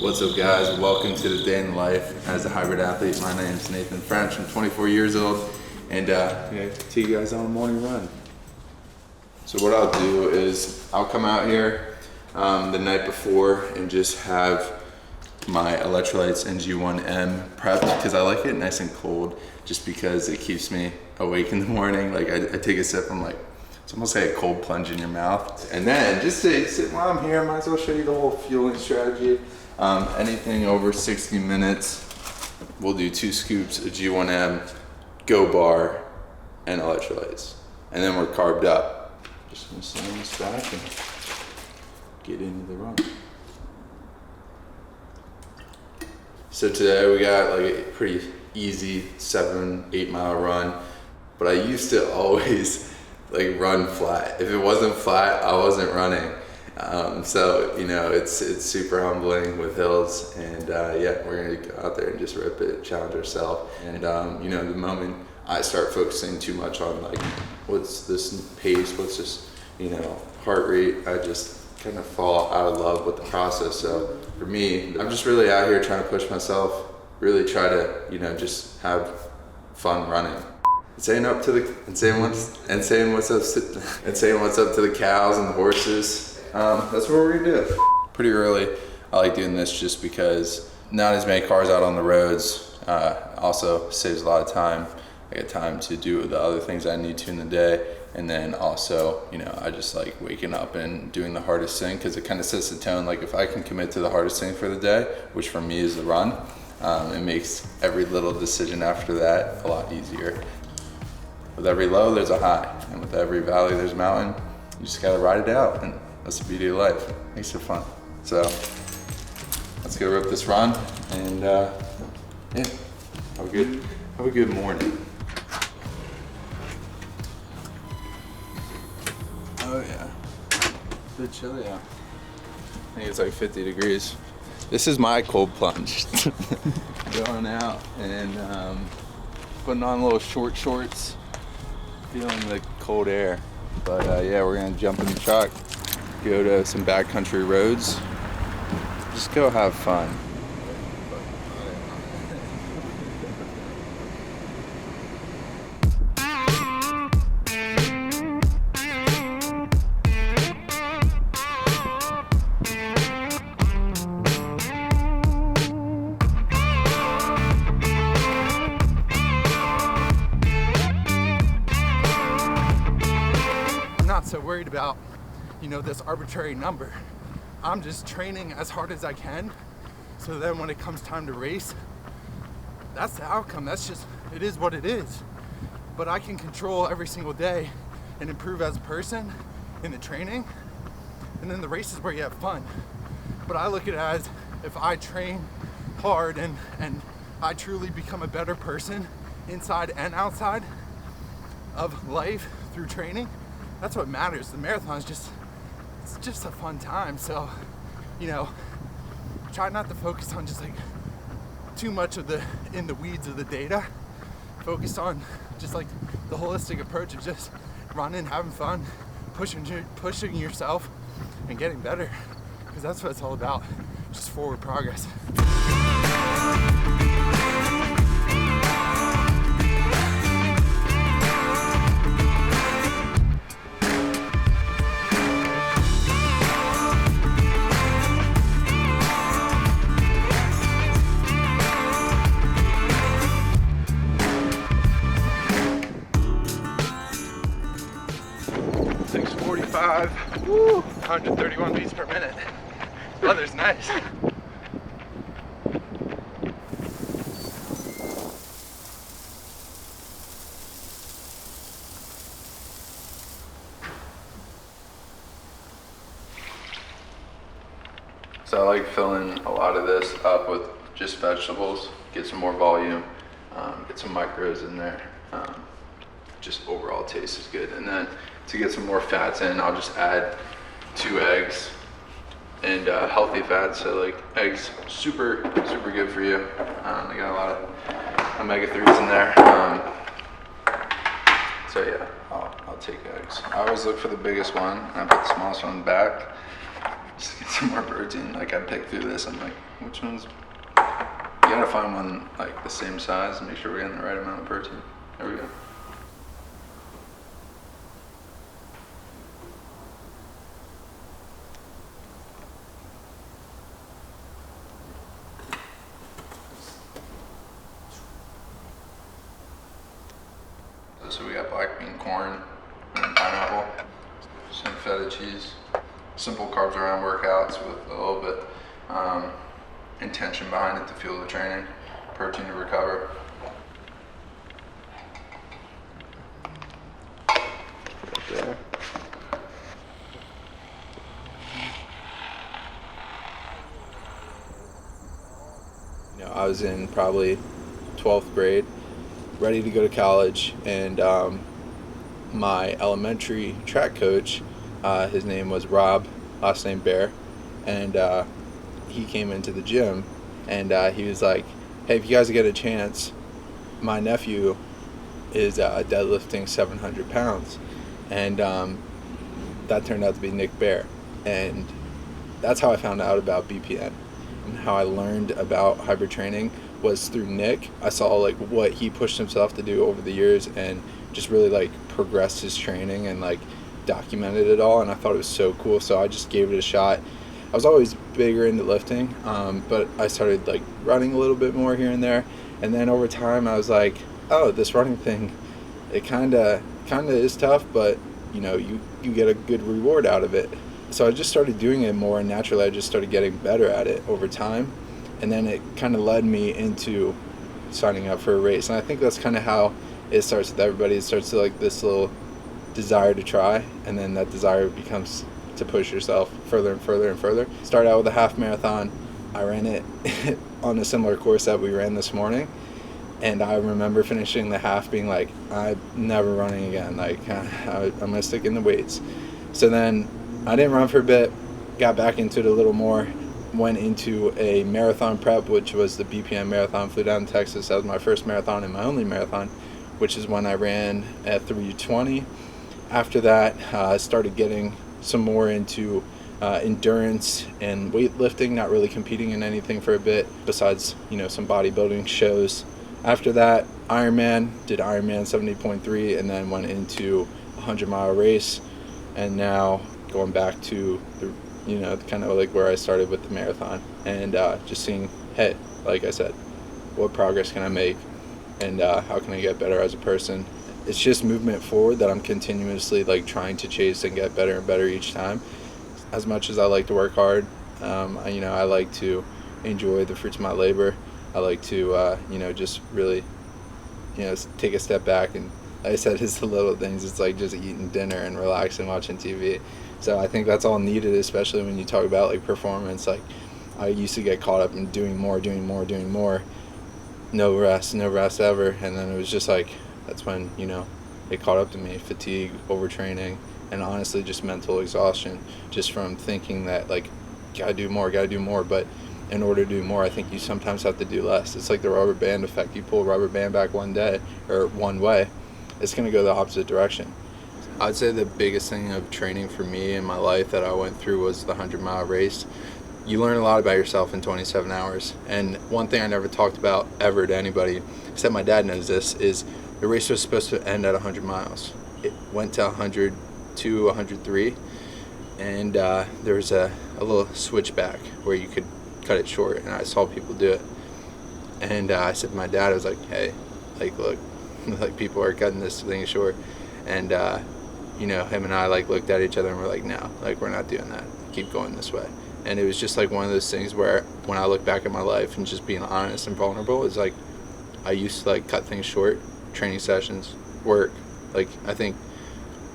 What's up, guys? Welcome to the day in the life as a hybrid athlete. My name is Nathan French. I'm 24 years old, and I'm gonna take you guys on a morning run. So what I'll do is I'll come out here the night before and just have my electrolytes and G1M prepped because I like it nice and cold, just because it keeps me awake in the morning. Like I take a sip, I'm like, it's almost like a cold plunge in your mouth. And then just to sit while I'm here, I might as well show you the whole fueling strategy. Anything over 60 minutes, we'll do 2 scoops of G1M, Go Bar, and electrolytes. And then we're carved up. Just gonna slam this back and get into the run. So today we got like a pretty easy 7-8 mile run, but I used to always like run flat. If it wasn't flat, I wasn't running. So you know, it's super humbling with hills, and yeah, we're gonna go out there and just rip it, challenge ourselves. And you know, the moment I start focusing too much on like what's this pace, what's this, you know, heart rate, I just kind of fall out of love with the process. So for me, I'm just really out here trying to push myself, really try to, you know, just have fun running. Saying what's up to the cows and the horses. That's what we're gonna do. Pretty early, I like doing this just because not as many cars out on the roads. Also saves a lot of time. I get time to do the other things I need to in the day. And then also, you know, I just like waking up and doing the hardest thing because it kind of sets the tone. Like if I can commit to the hardest thing for the day, which for me is the run, it makes every little decision after that a lot easier. With every low, there's a high. And with every valley, there's a mountain. You just gotta ride it out. And that's the beauty of life. Makes it fun. So let's go rip this run and yeah, have a good morning. Oh yeah, a bit chilly out. I think it's like 50 degrees. This is my cold plunge. Going out and putting on little short shorts, feeling the cold air. But yeah, we're gonna jump in the truck, go to some backcountry roads, just go have fun. Not so worried about, you know, this arbitrary number. I'm just training as hard as I can, so then when it comes time to race, that's the outcome. That's just, it is what it is. But I can control every single day and improve as a person in the training, and then the race is where you have fun. But I look at it as, if I train hard and I truly become a better person inside and outside of life through training, that's what matters. The marathon is it's just a fun time. So, you know, try not to focus on just like too much of in the weeds of the data. Focus on just like the holistic approach of just running, having fun, pushing yourself and getting better, because that's what it's all about, just forward progress. 6:45, woo, 131 beats per minute. Weather's nice. So I like filling a lot of this up with just vegetables, get some more volume, get some micros in there. Just overall taste is good. And then to get some more fats in, I'll just add 2 eggs and healthy fats. So like eggs, super good for you. They got a lot of omega-3s in there. So yeah, I'll take eggs. I always look for the biggest one, and I put the smallest one back. just get some more protein. Like I picked through this, I'm like, which one's, you gotta find one like the same size and make sure we're getting the right amount of protein. There we go. So we got black bean corn and pineapple, some feta cheese, simple carbs around workouts with a little bit intention behind it to fuel the training, protein to recover. Right there. You know, I was in probably 12th grade, ready to go to college, and my elementary track coach, his name was Rob, last name Bear, and he came into the gym, and he was like, hey, if you guys get a chance, my nephew is deadlifting 700 pounds, and that turned out to be Nick Bear, and that's how I found out about BPN, and how I learned about hybrid training was through Nick. I saw like what he pushed himself to do over the years and just really like progressed his training and like documented it all, and I thought it was so cool, so I just gave it a shot. I was always bigger into lifting, but I started like running a little bit more here and there, and then over time I was like, oh, this running thing, it kinda is tough, but you know, you get a good reward out of it. So I just started doing it more, and naturally I just started getting better at it over time, and then it kind of led me into signing up for a race. And I think that's kind of how it starts with everybody. It starts to like this little desire to try, and then that desire becomes to push yourself further and further and further. Start out with a half marathon. I ran it on a similar course that we ran this morning, and I remember finishing the half being like, I'm never running again, like I'm gonna stick in the weights. So then I didn't run for a bit, got back into it a little more, went into a marathon prep, which was the BPN marathon. Flew down to Texas. That was my first marathon and my only marathon, which is when I ran at 3:20. After that, I started getting some more into endurance and weightlifting, not really competing in anything for a bit besides, you know, some bodybuilding shows. After that, Ironman, did Ironman 70.3, and then went into a 100-mile race, and now going back to the, you know, kind of like where I started with the marathon, and just seeing, hey, like I said, what progress can I make, and how can I get better as a person. It's just movement forward that I'm continuously like trying to chase and get better and better each time. As much as I like to work hard, you know, I like to enjoy the fruits of my labor. I like to, you know, just really, you know, take a step back, and like I said, it's the little things. It's like just eating dinner and relaxing, watching TV. So I think that's all needed, especially when you talk about like performance. Like I used to get caught up in doing more, no rest ever, and then it was just like, that's when, you know, it caught up to me. Fatigue, overtraining, and honestly just mental exhaustion, just from thinking that like gotta do more. But in order to do more, I think you sometimes have to do less. It's like the rubber band effect. You pull a rubber band back one day or one way, it's going to go the opposite direction. I'd say the biggest thing of training for me in my life that I went through was the 100-mile race. You learn a lot about yourself in 27 hours. And one thing I never talked about ever to anybody, except my dad knows this, is the race was supposed to end at 100 miles. It went to 102, 103, and there was a little switchback where you could cut it short, and I saw people do it. And I said to my dad, I was like, hey, like, look, like people are cutting this thing short. And you know, him and I like looked at each other and we're like, no, like we're not doing that. Keep going this way. And it was just like one of those things where when I look back at my life and just being honest and vulnerable, it's like I used to like cut things short, training sessions, work. Like I think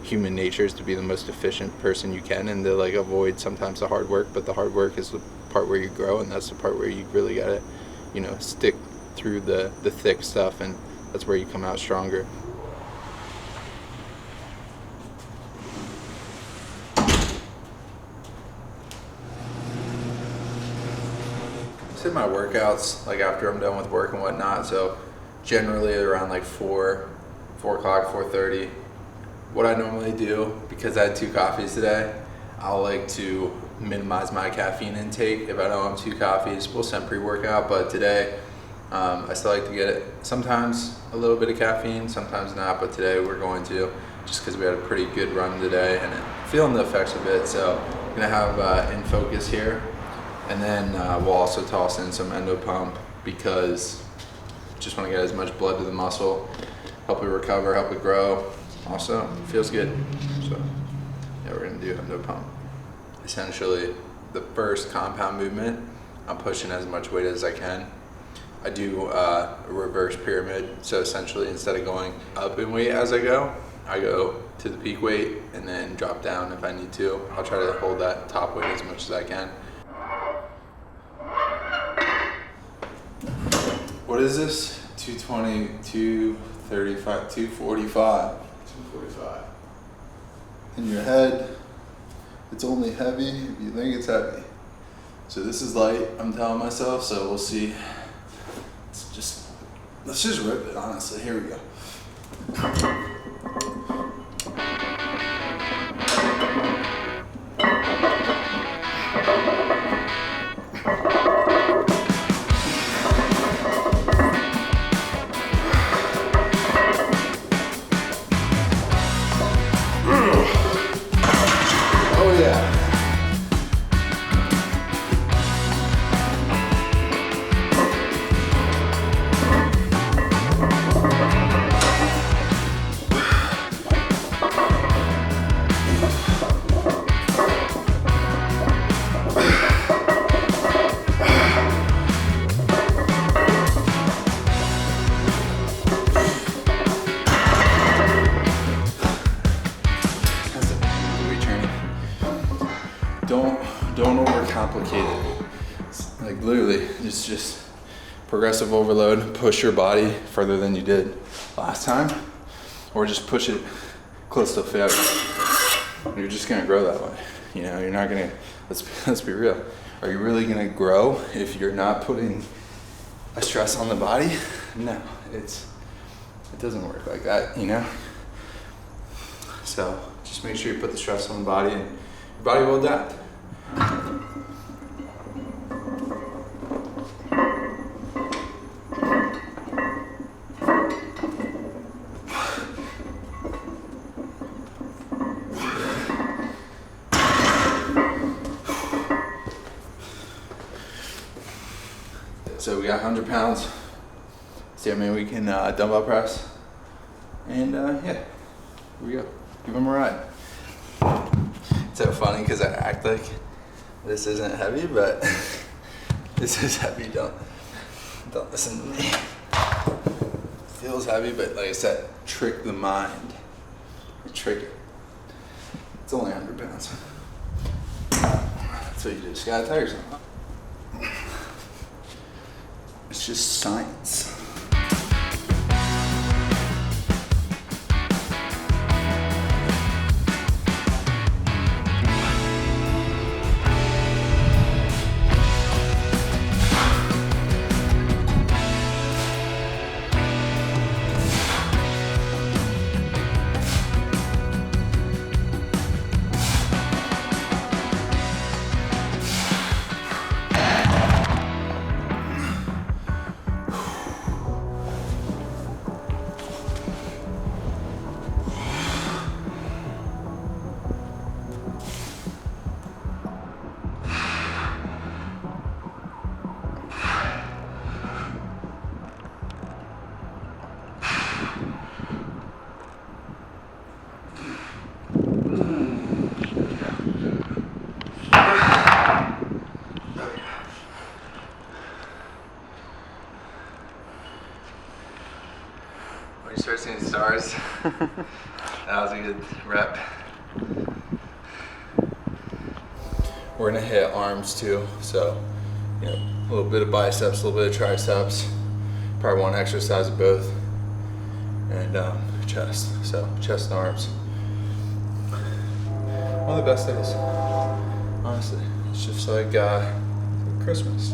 human nature is to be the most efficient person you can, and to like avoid sometimes the hard work, but the hard work is the part where you grow, and that's the part where you really gotta, you know, stick through the thick stuff, and that's where you come out stronger. I my workouts like after I'm done with work and whatnot, so generally around like 4 o'clock, 4:30. What I normally do, because I had 2 coffees today, I'll like to minimize my caffeine intake. If I don't have 2 coffees, we'll send pre-workout, but today I still like to get it. Sometimes a little bit of caffeine, sometimes not, but today we're going to, just because we had a pretty good run today and feeling the effects of it. So I'm gonna have In Focus here, and then we'll also toss in some endo pump because just want to get as much blood to the muscle, help it recover, help it grow. Also feels good. So yeah, we're gonna do endo pump. Essentially, the first compound movement, I'm pushing as much weight as I can. I do a reverse pyramid, so essentially instead of going up in weight as I go to the peak weight and then drop down if I need to. I'll try to hold that top weight as much as I can. What is this? 220, 235, 245. 245. In your head, it's only heavy if you think it's heavy. So this is light, I'm telling myself, so we'll see. Let's just rip it, honestly. Here we go. Oh yeah. Don't overcomplicate it. It's like literally, it's just progressive overload. Push your body further than you did last time, or just push it close to failure. You're just gonna grow that way. You know, you're not gonna. Let's be real. Are you really gonna grow if you're not putting a stress on the body? No, it doesn't work like that. You know. So just make sure you put the stress on the body, and your body will adapt. So we got 100 pounds. See how many we can dumbbell press. And yeah, here we go. Give them a ride. It's so funny because I act like this isn't heavy, but this is heavy. Don't listen to me. Feels heavy, but like I said, trick the mind. Trick it. It's only 100 pounds. So you just gotta tell yourself. It's just science. When you start seeing stars, that was a good rep. We're gonna hit arms too, so you know, a little bit of biceps, a little bit of triceps, probably one exercise of both, and chest. So chest and arms. One of the best days, honestly. It's just like Christmas.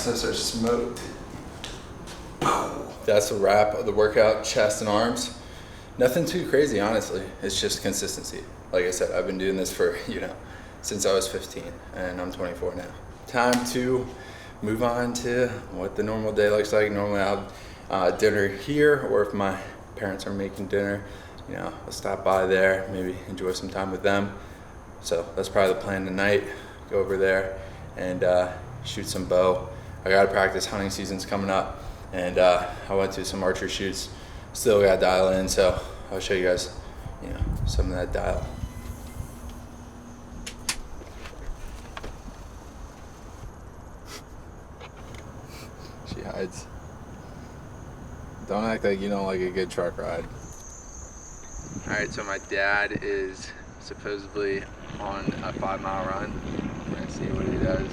biceps are smoked. That's a wrap of the workout, chest and arms. Nothing too crazy, honestly. It's just consistency. Like I said, I've been doing this for, since I was 15, and I'm 24 now. Time to move on to what the normal day looks like. Normally I'll have dinner here, or if my parents are making dinner, I'll stop by there, maybe enjoy some time with them. So that's probably the plan tonight. Go over there and shoot some bow. I gotta practice, hunting season's coming up, and I went to some archery shoots. Still gotta dial in, so I'll show you guys, some of that dial. She hides. Don't act like you don't like a good truck ride. All right, so my dad is supposedly on a 5-mile run. We're gonna see what he does.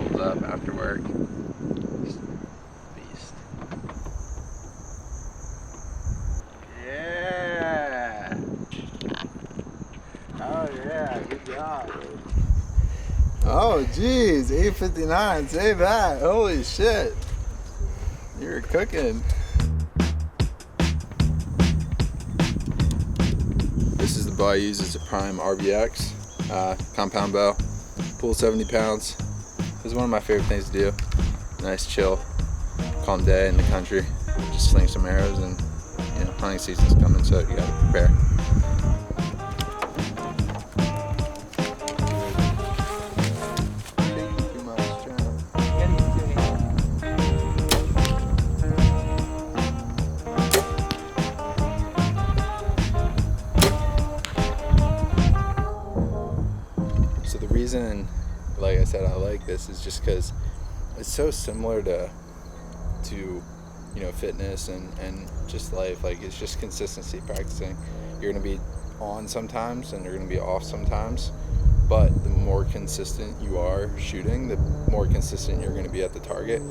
Pulls up after work. Beast. Yeah. Oh yeah, good job. Oh geez, 8:59. Say that. Holy shit. You're cooking. This is the bow I use. It's a Prime RBX compound bow. Pull 70 pounds. This is one of my favorite things to do. Nice, chill, calm day in the country. Just sling some arrows, and hunting season's coming, so you gotta prepare. So the reason, like I said, I like this is just because it's so similar to fitness and just life. Like, it's just consistency, practicing. You're gonna be on sometimes and you're gonna be off sometimes, but the more consistent you are shooting, the more consistent you're gonna be at the target.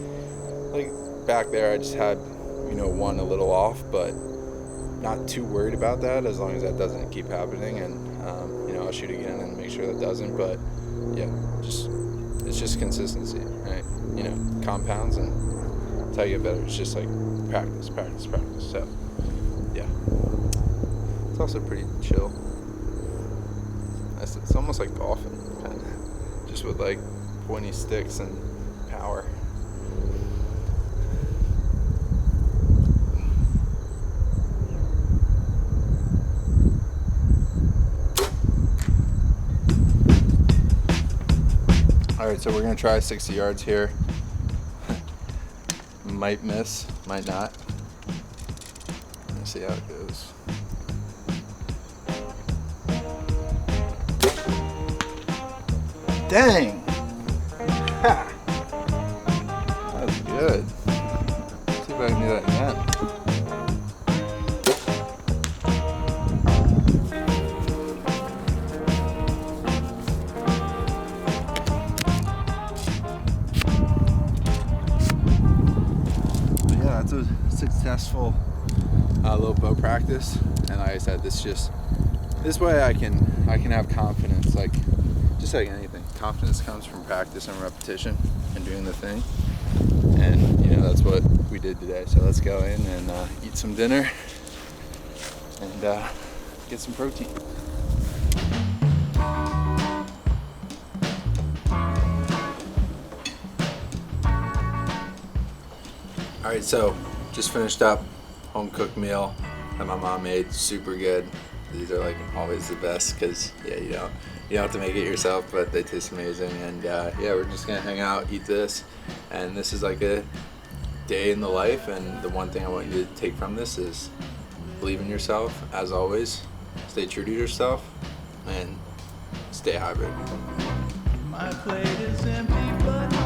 Like back there, I just had one a little off, but not too worried about that as long as that doesn't keep happening, and I'll shoot again and make sure that doesn't. But yeah, it's just consistency, right? Compounds, and it's how you get better. It's just like practice. So yeah, it's also pretty chill. It's almost like golfing, kind of, just with like pointy sticks and power. All right, so we're gonna try 60 yards here. Might miss, might not. Let's see how it goes. Dang! Ha! That was good. Let's see if I can do that again. That's a successful little bow practice, and like I said, this way I can have confidence. Like, just like anything, confidence comes from practice and repetition and doing the thing, and that's what we did today. So let's go in and eat some dinner and get some protein. All right, so just finished up home cooked meal that my mom made. Super good. These are like always the best because you don't have to make it yourself, but they taste amazing. And we're just gonna hang out, eat this, and this is like a day in the life. And the one thing I want you to take from this is believe in yourself, as always. Stay true to yourself and stay hydrated. My plate is empty, but